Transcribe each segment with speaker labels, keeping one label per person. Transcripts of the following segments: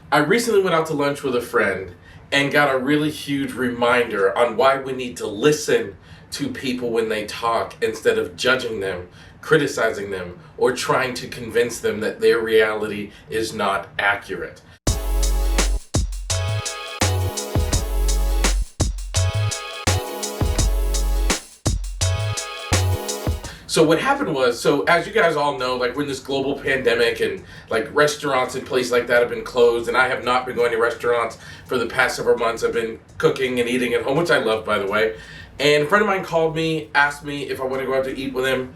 Speaker 1: I recently went out to lunch with a friend and got a really huge reminder on why we need to listen to people when they talk instead of judging them, criticizing them, or trying to convince them that their reality is not accurate. So what happened was, as you guys all know, like we're in this global pandemic and like restaurants and places like that have been closed, and I have not been going to restaurants for the past several months. I've been cooking and eating at home, which I love, by the way. And a friend of mine called me, asked me if I want to go out to eat with him.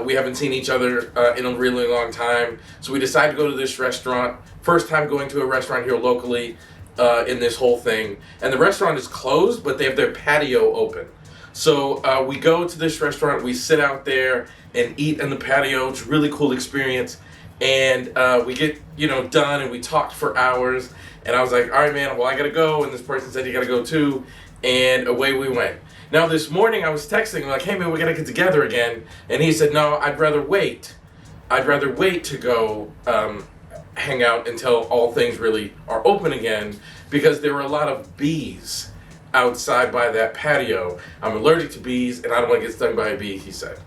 Speaker 1: We haven't seen each other in a really long time. So we decided to go to this restaurant. First time going to a restaurant here locally in this whole thing. And the restaurant is closed, but they have their patio open. So we go to this restaurant, we sit out there and eat in the patio. It's a really cool experience. And we get, done and we talked for hours. And I was like, all right, man, well, I got to go. And this person said, you got to go too. And away we went. Now, this morning I was texting him like, hey, man, we got to get together again. And he said, no, I'd rather wait. I'd rather wait to go hang out until all things really are open again, because there were a lot of bees outside by that patio. I'm allergic to bees and I don't want to get stung by a bee, he said.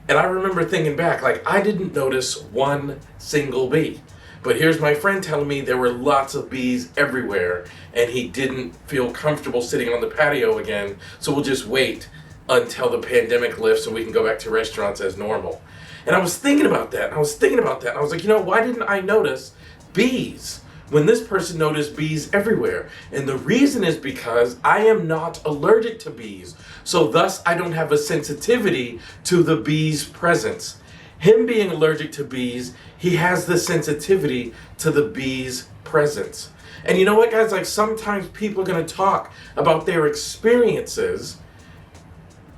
Speaker 1: And I remember thinking back, like, I didn't notice one single bee. But here's my friend telling me there were lots of bees everywhere and he didn't feel comfortable sitting on the patio again. So we'll just wait until the pandemic lifts and we can go back to restaurants as normal. And I was thinking about that. I was like, why didn't I notice bees when this person noticed bees everywhere? And the reason is because I am not allergic to bees. So thus I don't have a sensitivity to the bees' presence. Him being allergic to bees, he has the sensitivity to the bees' presence. And you know what, guys? Like, sometimes people are going to talk about their experiences,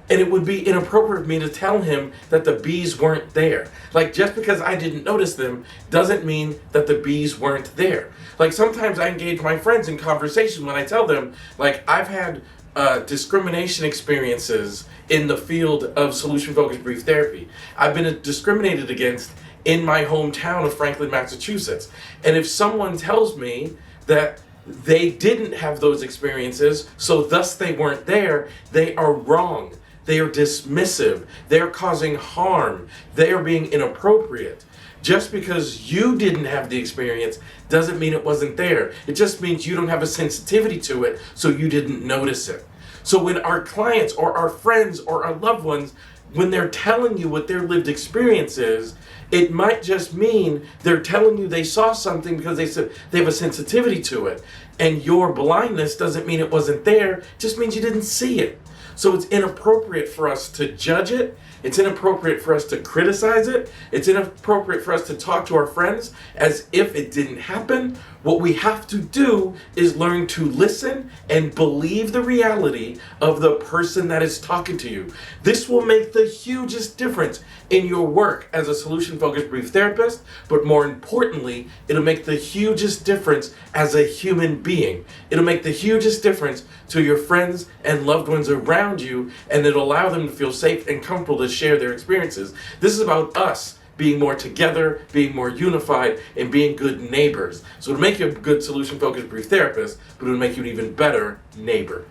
Speaker 1: and it would be inappropriate for me to tell him that the bees weren't there. Like, just because I didn't notice them doesn't mean that the bees weren't there. Like, sometimes I engage my friends in conversation when I tell them, like, I've had discrimination experiences in the field of solution-focused brief therapy. I've been discriminated against in my hometown of Franklin, Massachusetts. And if someone tells me that they didn't have those experiences, so thus they weren't there, they are wrong. They are dismissive. They're causing harm. They are being inappropriate. Just because you didn't have the experience doesn't mean it wasn't there. It just means you don't have a sensitivity to it, so you didn't notice it. So when our clients or our friends or our loved ones, when they're telling you what their lived experience is, it might just mean they're telling you they saw something because they said they have a sensitivity to it. And your blindness doesn't mean it wasn't there, it just means you didn't see it. So it's inappropriate for us to judge it. It's inappropriate for us to criticize it. It's inappropriate for us to talk to our friends as if it didn't happen. What we have to do is learn to listen and believe the reality of the person that is talking to you. This will make the hugest difference in your work as a solution-focused brief therapist, but more importantly, it'll make the hugest difference as a human being. It'll make the hugest difference to your friends and loved ones around you, and it'll allow them to feel safe and comfortable to share their experiences. This is about us being more together, being more unified, and being good neighbors. So it'll make you a good solution-focused brief therapist, but it'll make you an even better neighbor.